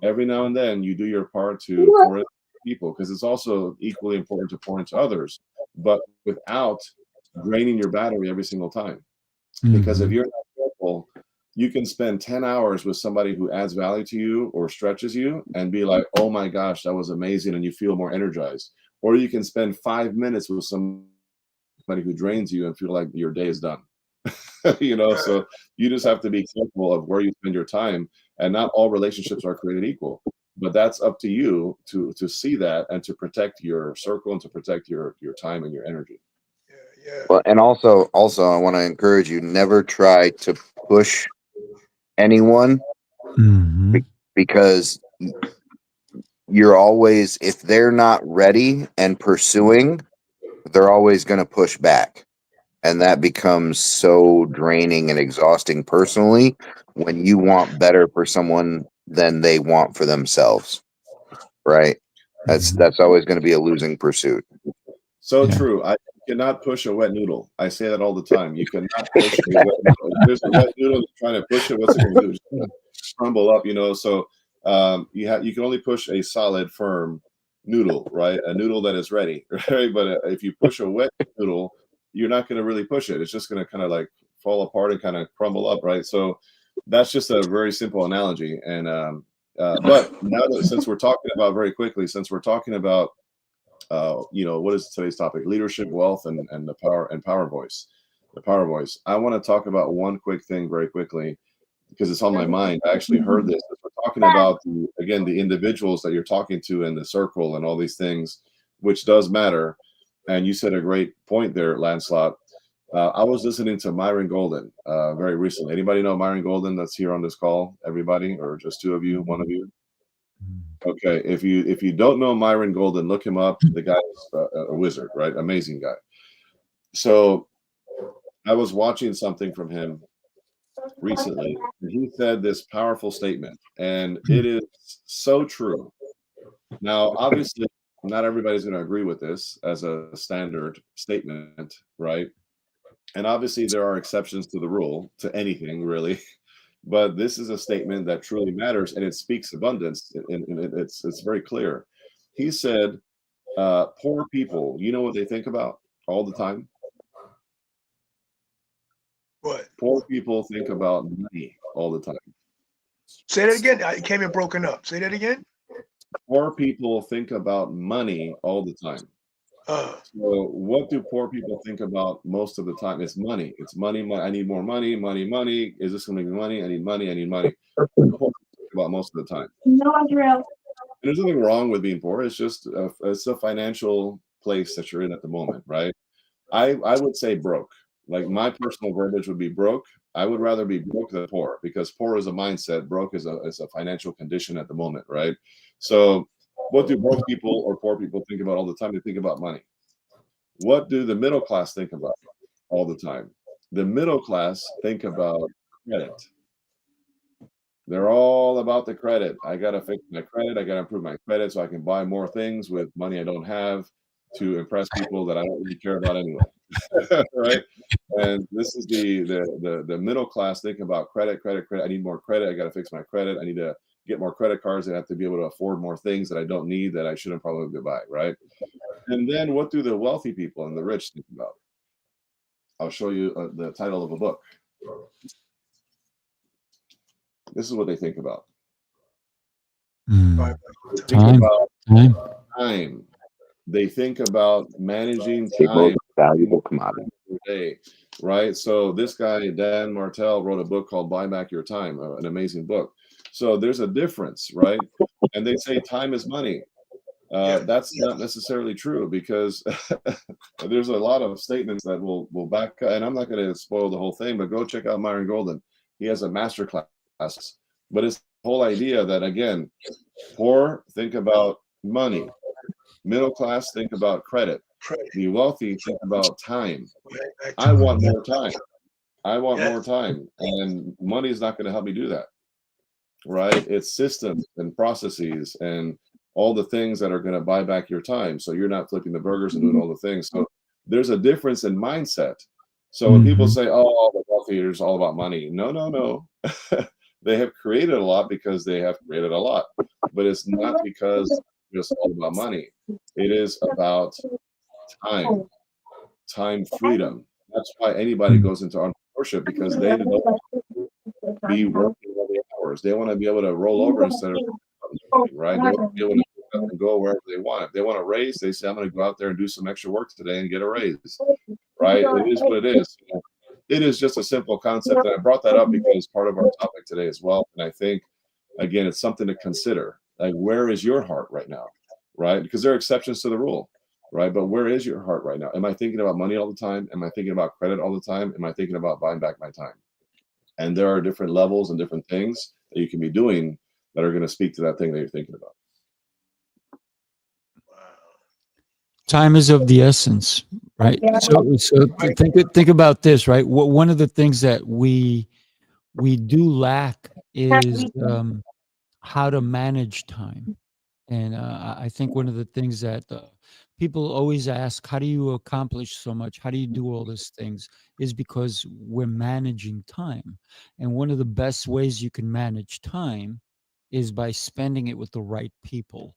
every now and then, you do your part to pour into people, because it's also equally important to pour into others, but without draining your battery every single time. Because if you're not careful, you can spend 10 hours with somebody who adds value to you or stretches you and be like, oh my gosh, that was amazing, and you feel more energized. Or you can spend 5 minutes with somebody who drains you and feel like your day is done. You know, so you just have to be careful of where you spend your time, and not all relationships are created equal. But that's up to you to see that, and to protect your circle, and to protect your time and your energy. Well, and also I want to encourage you, never try to push anyone, because you're always, if they're not ready and pursuing, they're always going to push back, and that becomes so draining and exhausting personally when you want better for someone than they want for themselves, right? That's always going to be a losing pursuit. So true. I cannot push a wet noodle. I say that all the time. You cannot push a wet noodle. If there's a wet noodle trying to push it, what's it going to do? It's going to crumble up, you know. So you can only push a solid, firm, noodle, right? A noodle that is ready, right? But if you push a wet noodle, you're not going to really push it. It's just going to kind of like fall apart and kind of crumble up, right? So that's just a very simple analogy. And but now that, since we're talking about very quickly, since we're talking about what is today's topic? Leadership, wealth, and the power voice. The power voice. I want to talk about one quick thing very quickly because it's on my mind. I actually heard this. We're talking about the individuals that you're talking to in the circle and all these things, which does matter. And you said a great point there, Lancelot. I was listening to Myron Golden very recently. Anybody know Myron Golden that's here on this call? Everybody, or just two of you, one of you? Okay, if you don't know Myron Golden, look him up. The guy's a wizard, right? Amazing guy. So I was watching something from him recently, and he said this powerful statement, and it is so true. Now, obviously, not everybody's going to agree with this as a standard statement, right? And obviously, there are exceptions to the rule, to anything really. But this is a statement that truly matters, and it speaks abundance, and it's very clear. He said, "Poor people, you know what they think about all the time? What? Poor people think about money all the time. Say that again. It came in broken up. Say that again. Poor people think about money all the time. So what do poor people think about most of the time? It's money. It's money. I need more money. Money. Is this going to be money? I need money. Poor people think about most of the time. No, Andrea. There's nothing wrong with being poor. It's just it's a financial place that you're in at the moment, right? I would say broke. Like my personal verbiage would be broke. I would rather be broke than poor because poor is a mindset. Broke is a financial condition at the moment, right? So what do broke people or poor people think about all the time? They think about money. What do the middle class think about all the time? The middle class think about credit. They're all about the credit. I got to fix my credit. I got to improve my credit so I can buy more things with money I don't have to impress people that I don't really care about anyway. Right? And this is the middle class thinking about credit. I need more credit. I got to fix my credit. I need to get more credit cards. I have to be able to afford more things that I don't need that I shouldn't probably buy. Right? And then what do the wealthy people and the rich think about? I'll show you the title of a book. This is what they think about. Think about time. They think about managing The time. most valuable commodity. Day, right? So this guy, Dan Martell, wrote a book called Buy Back Your Time, an amazing book. So there's a difference, right? And they say time is money. That's not necessarily true because there's a lot of statements that will back, and I'm not going to spoil the whole thing, but go check out Myron Golden. He has a master class, but it's the whole idea that, again, poor think about money, middle class think about credit, the wealthy think about time. I want more time. I want more time, and money is not going to help me do that, right? It's systems and processes and all the things that are going to buy back your time. So you're not flipping the burgers and doing all the things. So there's a difference in mindset. So when people say, oh, the wealthy is all about money. No. They have created a lot because they have created a lot. But it's not because it's just all about money. It is about time freedom. That's why anybody goes into entrepreneurship because they don't be working all the hours. They want to be able to roll over instead of right? They want to be able to pick up and go wherever they want. If they want a raise, they say, I'm going to go out there and do some extra work today and get a raise, right? It is what it is. It is just a simple concept. And I brought that up because part of our topic today as well. And I think, again, it's something to consider. Like, where is your heart right now, right? Because there are exceptions to the rule, right? But where is your heart right now? Am I thinking about money all the time? Am I thinking about credit all the time? Am I thinking about buying back my time? And there are different levels and different things that you can be doing that are going to speak to that thing that you're thinking about. Time is of the essence, right? So think about this, right? One of the things that we do lack is how to manage time. And I think one of the things that people always ask, how do you accomplish so much? How do you do all these things? Is because we're managing time. And one of the best ways you can manage time is by spending it with the right people.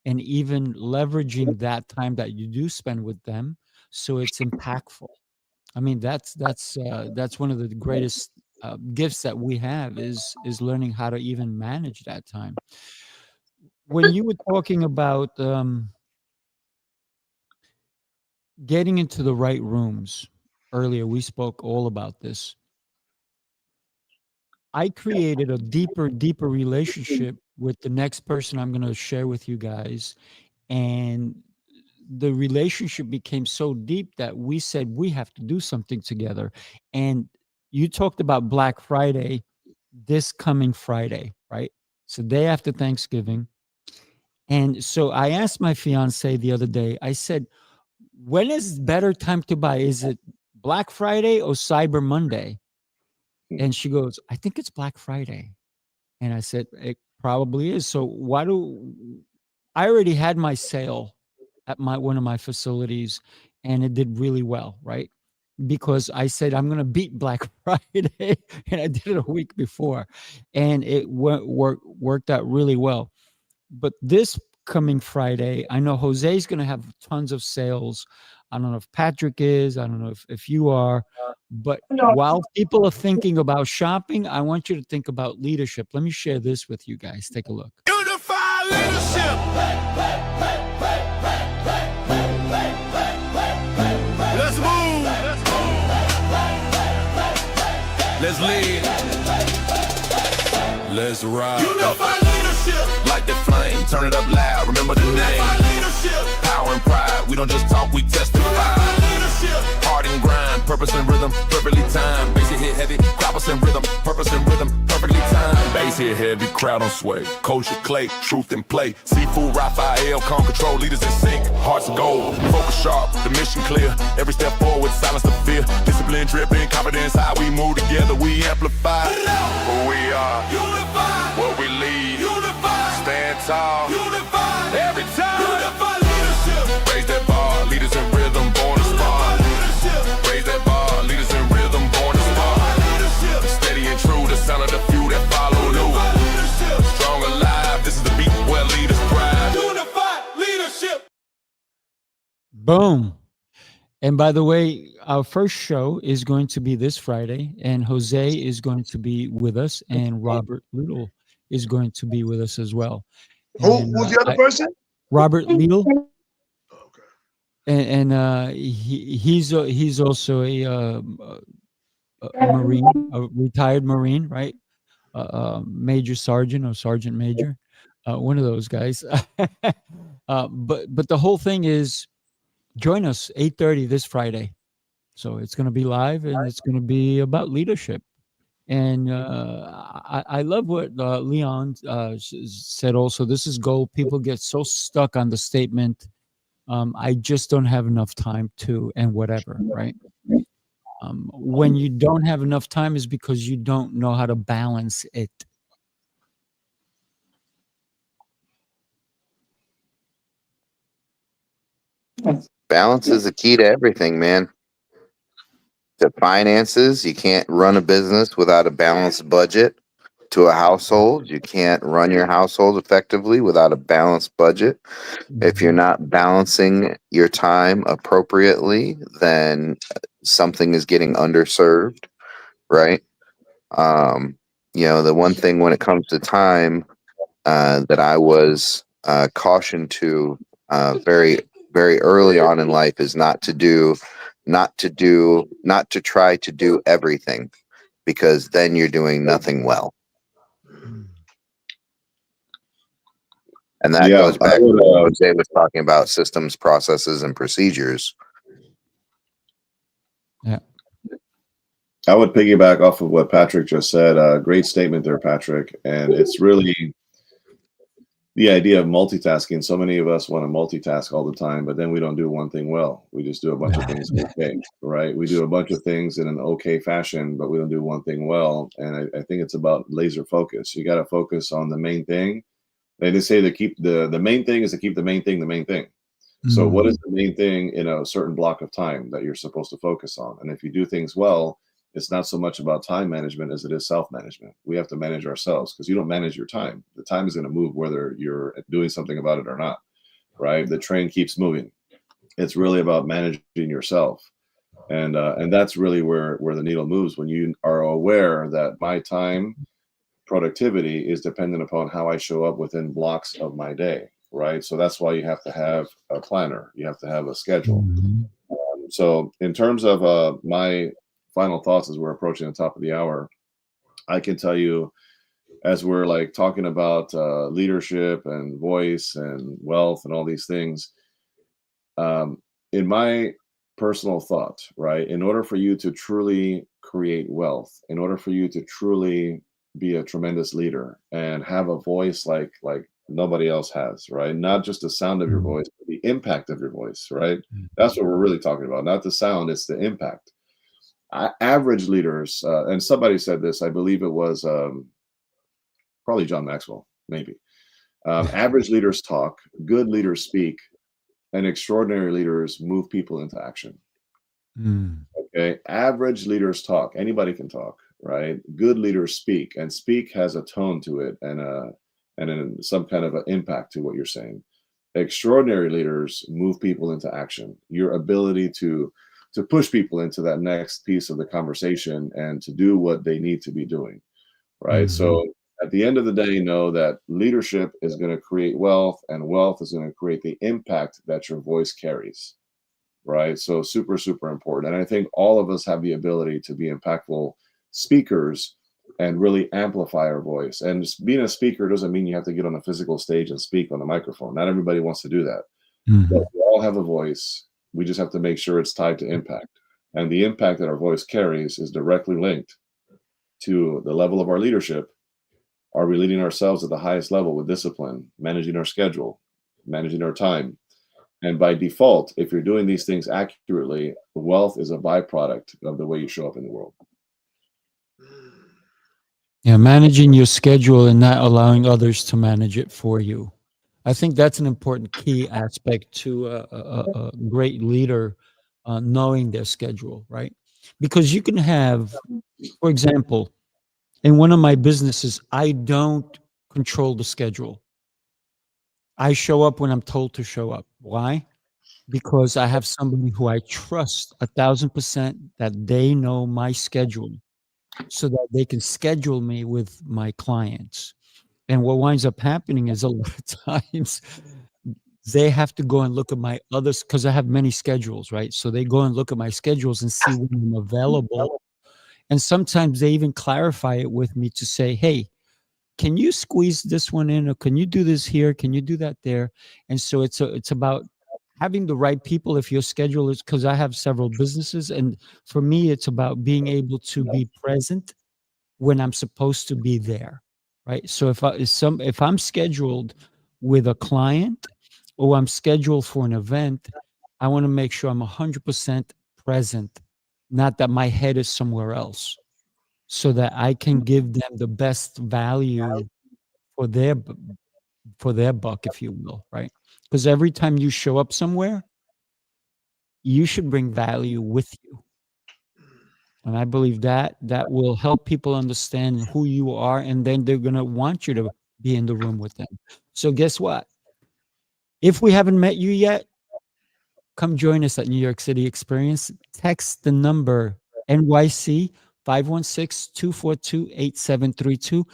and even leveraging that time that you do spend with them so it's impactful. I mean, that's one of the greatest gifts that we have is learning how to even manage that time. When you were talking about getting into the right rooms earlier, we spoke all about this. I created a deeper relationship with the next person I'm going to share with you guys. And the relationship became so deep that we said we have to do something together. And you talked about Black Friday, this coming Friday, right? So day after Thanksgiving. And so I asked my fiance the other day, I said, when is better time to buy? Is it Black Friday or Cyber Monday? And she goes, I think it's Black Friday. And I said, it probably is. So why do I already had my sale at one of my facilities and it did really well, right? Because I said I'm going to beat Black Friday and I did it a week before and it worked out really well. But this coming Friday, I know Jose's going to have tons of sales. I don't know if Patrick is, I don't know if you are, but while people are thinking about shopping, I want you to think about leadership. Let me share this with you guys. Take a look. Unify leadership. Let's move. Let's lead. Let's ride. Unify leadership. Light the flame, turn it up loud. Remember the name. Unify leadership. Power and pride. We don't just talk, we testify. Unify leadership. Hard and grind, purpose and rhythm, perfectly timed. Bass hit heavy, purpose and rhythm, perfectly timed. Bass hit heavy, crowd on sway. Culture clay, truth and play. Sifu Rafael, calm control, leaders in sync. Hearts of gold, focus sharp, the mission clear. Every step forward, silence the fear. Discipline, dripping, confidence, how we move together, we amplify. Who we are, unify. What we lead, unify. Stand tall, unify. Every time, unify leadership. Raise that bar, leaders in rhythm, born to spar. Raise that bar, leaders in rhythm, born to spar. Steady and true, the sound of the few that follow new. Strong alive, this is the beat where leaders thrive. Unified leadership. Boom. And by the way, our first show is going to be this Friday, and Jose is going to be with us, and Robert Little is going to be with us as well. And, Who's the other person? Robert Little. Okay. And he's also a Marine, a retired Marine, right? Major Sergeant or Sergeant Major, one of those guys. But the whole thing is, join us 8:30 this Friday. So it's going to be live and it's going to be about leadership. And I love what Leon said also. This is gold. People get so stuck on the statement, I just don't have enough time to, and whatever, right? When you don't have enough time is because you don't know how to balance it. Balance is the key to everything, man. To finances, you can't run a business without a balanced budget. To a household, you can't run your household effectively without a balanced budget. If you're not balancing your time appropriately, then something is getting underserved, right? The one thing when it comes to time that I was cautioned to very, very early on in life is not to try to do everything, because then you're doing nothing well. And that goes back to what Jose was talking about, systems, processes, and procedures. Yeah. I would piggyback off of what Patrick just said. Great statement there, Patrick. And it's really the idea of multitasking. So many of us want to multitask all the time, but then we don't do one thing well. We just do a bunch of things okay, right? We do a bunch of things in an okay fashion, but we don't do one thing well. And I think it's about laser focus. You got to focus on the main thing. They say to keep the main thing is to keep the main thing the main thing. So what is the main thing in a certain block of time that you're supposed to focus on? And if you do things well, it's not so much about time management as it is self-management. We have to manage ourselves, because you don't manage your time. The time is going to move whether you're doing something about it or not. right? The train keeps moving. It's really about managing yourself. And that's really where the needle moves, when you are aware that my time productivity is dependent upon how I show up within blocks of my day, right? So that's why you have to have a planner. You have to have a schedule. Mhm. So in terms of my final thoughts as we're approaching the top of the hour, I can tell you, as we're like talking about leadership and voice and wealth and all these things, in my personal thought, right, in order for you to truly create wealth, in order for you to truly be a tremendous leader and have a voice like nobody else has, right? Not just the sound of your voice, but the impact of your voice, right? That's what we're really talking about. Not the sound, it's the impact. Average leaders, and somebody said this, I believe it was probably John Maxwell, maybe. Average leaders talk, good leaders speak, and extraordinary leaders move people into action. Mm. Okay, average leaders talk. Anybody can talk, right? Good leaders speak, and speak has a tone to it and some kind of an impact to what you're saying. Extraordinary leaders move people into action. Your ability to push people into that next piece of the conversation and to do what they need to be doing, right? Mhm. So at the end of the day, know that leadership is going to create wealth, and wealth is going to create the impact that your voice carries, right? So super, super important. And I think all of us have the ability to be impactful speakers and really amplify our voice. And just being a speaker doesn't mean you have to get on a physical stage and speak on a microphone. Not everybody wants to do that. But Mhm. we all have a voice. We just have to make sure it's tied to impact. And the impact that our voice carries is directly linked to the level of our leadership. Are we leading ourselves at the highest level with discipline, managing our schedule, managing our time? And by default, if you're doing these things accurately, wealth is a byproduct of the way you show up in the world. Yeah, managing your schedule and not allowing others to manage it for you. I think that's an important key aspect to a great leader, knowing their schedule, right? Because you can have, for example, in one of my businesses, I don't control the schedule. I show up when I'm told to show up. Why? Because I have somebody who I trust 1,000% that they know my schedule so that they can schedule me with my clients. And what winds up happening is a lot of times they have to go and look at my others because I have many schedules, right? So they go and look at my schedules and see when I'm available. And sometimes they even clarify it with me to say, hey, can you squeeze this one in, or can you do this here? Can you do that there? And so it's about having the right people. If your schedule is, because I have several businesses, and for me, it's about being able to be present when I'm supposed to be there, right? So if I'm scheduled with a client or I'm scheduled for an event, I want to make sure I'm 100% present, not that my head is somewhere else, so that I can give them the best value for for their buck, if you will, right? Because every time you show up somewhere, you should bring value with you. And I believe that that will help people understand who you are, and then they're going to want you to be in the room with them. So guess what? If we haven't met you yet, come join us at New York City Experience. Text the number NYC 516-242-8732.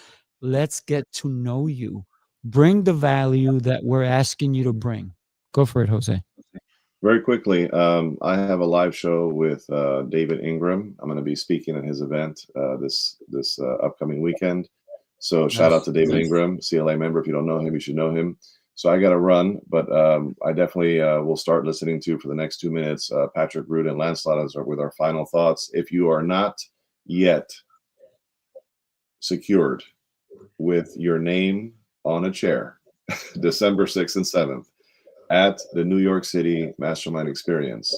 Let's get to know you. Bring the value that we're asking you to bring. Go for it, Jose. Very quickly, I have a live show with David Ingram. I'm going to be speaking at his event this upcoming weekend. So shout out to David Ingram, CLA member. If you don't know him, you should know him. So I got to run, but I definitely will start listening to, for the next 2 minutes, Patrick Root and Lancelot with our final thoughts. If you are not yet secured with your name on a chair, December 6th and 7th, at the New York City Mastermind Experience,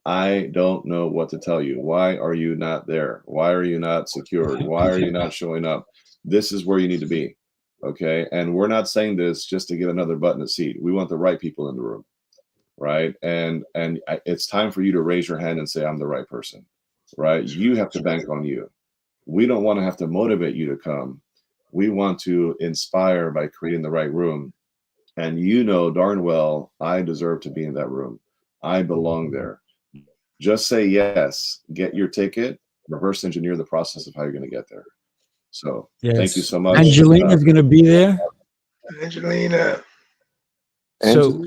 I don't know what to tell you. Why are you not there? Why are you not secured? Why are you not showing up? This is where you need to be. Okay. And we're not saying this just to get another butt in the seat. We want the right people in the room. Right. And it's time for you to raise your hand and say, I'm the right person. Right. You have to bank on you. We don't want to have to motivate you to come. We want to inspire by creating the right room. and you know darn well I deserve to be in that room. I belong there. Just say yes, get your ticket, reverse engineer the process of how you're going to get there. So thank you Yes. so much. Angelina's going to be there. Angelina. So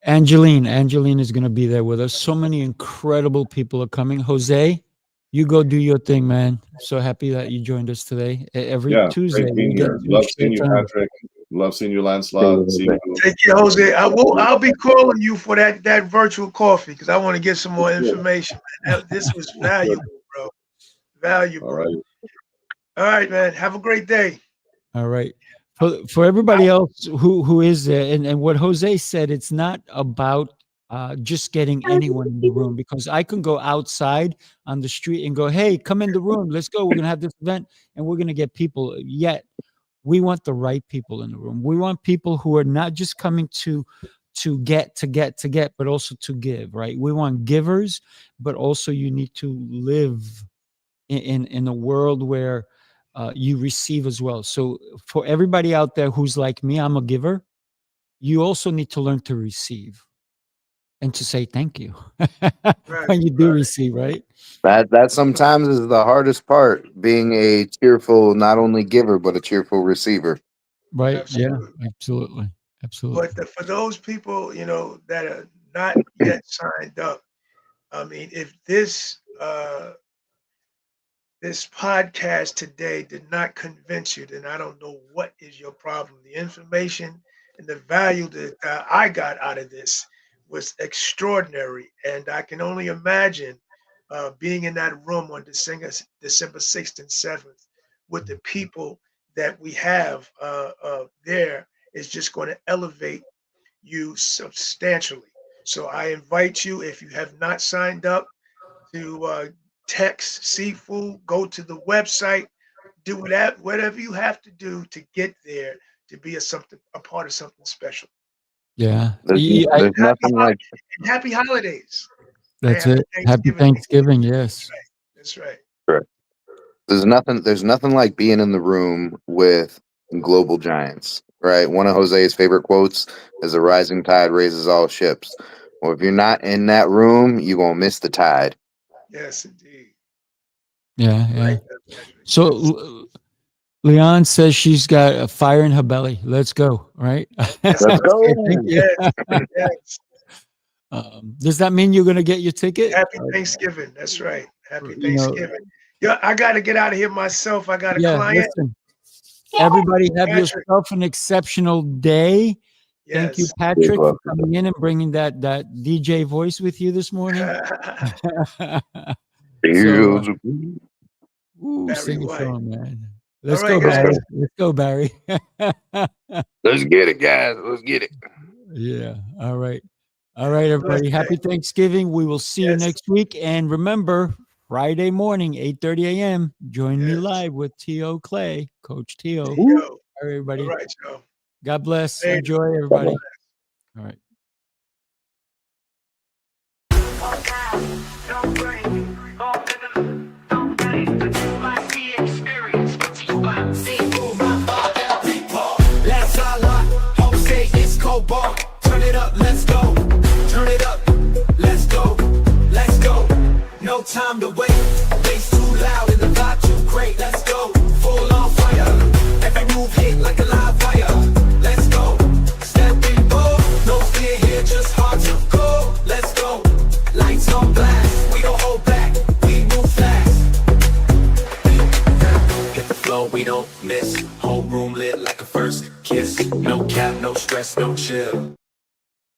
Angeline is going to be there with us. So many incredible people are coming. Jose, you go do your thing, man. So happy that you joined us today. Every Yeah, Tuesday, great we being get here. to Love share seeing you, time. Patrick. Love seeing you, Lancelot. See you. Take care, Jose. I'll be calling you for that virtual coffee because I want to get some more information. This was valuable, bro. Valuable. All right. All right, man. Have a great day. All right. For everybody else who is there, and what Jose said, it's not about just getting anyone in the room, because I can go outside on the street and go, hey, come in the room. Let's go. We're going to have this event and we're going to get people. Yet we want the right people in the room. We want people who are not just coming to get, but also to give, right? We want givers, but also you need to live in a world where you receive as well. So for everybody out there who's like me, I'm a giver. You also need to learn to receive and to say thank you when you do receive, right? That sometimes is the hardest part, being a cheerful, not only giver, but a cheerful receiver. Right. Absolutely. Yeah, absolutely. But for those people, that are not yet signed up, I mean, if this podcast today did not convince you, then I don't know what is your problem. The information and the value that I got out of this was extraordinary, and I can only imagine being in that room on December 6th and 7th with the people that we have there is just going to elevate you substantially. So I invite you, if you have not signed up, to text Sifu, go to the website, do whatever you have to do to get there to be a part of something special. Yeah. There's nothing like Happy holidays. That's it. Happy Thanksgiving. Yes. That's right. correct. There's nothing like being in the room with global giants, right? One of Jose's favorite quotes is "A rising tide raises all ships." Well, if you're not in that room, you're gonna miss the tide. Yes, indeed. Yeah. Right. So Leon says she's got a fire in her belly. Let's go. Right. Yes, Let's go. Thank you. yes. Does that mean you're going to get your ticket? Happy Thanksgiving. That's right. Happy You know, Thanksgiving. Yeah, I got to get out of here myself. I got a yeah, client. listen. Everybody have Patrick. yourself an exceptional day. Thank you, Yes. Patrick, for coming in and bringing that DJ voice with you this morning. Feels Ooh, Barry sing a White. song, man. Let's All right, go, Barry. guys. Let's go, Barry. Let's get it, guys. Let's get it. Yeah. All right. All right, everybody. Happy Thanksgiving. We will see you next week. And remember, Friday morning, 8:30 a.m. Join me live with T.O. Clay, Coach T.O. All right, everybody. All right, Joe. God bless. Later. Enjoy, everybody. All right. Sifu Rafael, Lancelot, Jose Escobar. Turn it up, let's go. Turn it up, let's go. Let's go. No time to wait. Bass too loud and the vibe too great. Let's go. Full on fire. Every move hit like a live wire. Let's go. Stepping bold. No fear here, just hard to go. Let's go. Lights on blast. We don't hold back. We move fast. Hit the flow, we don't miss. Whole room lit like a first kiss. No cap, no stress, no chill.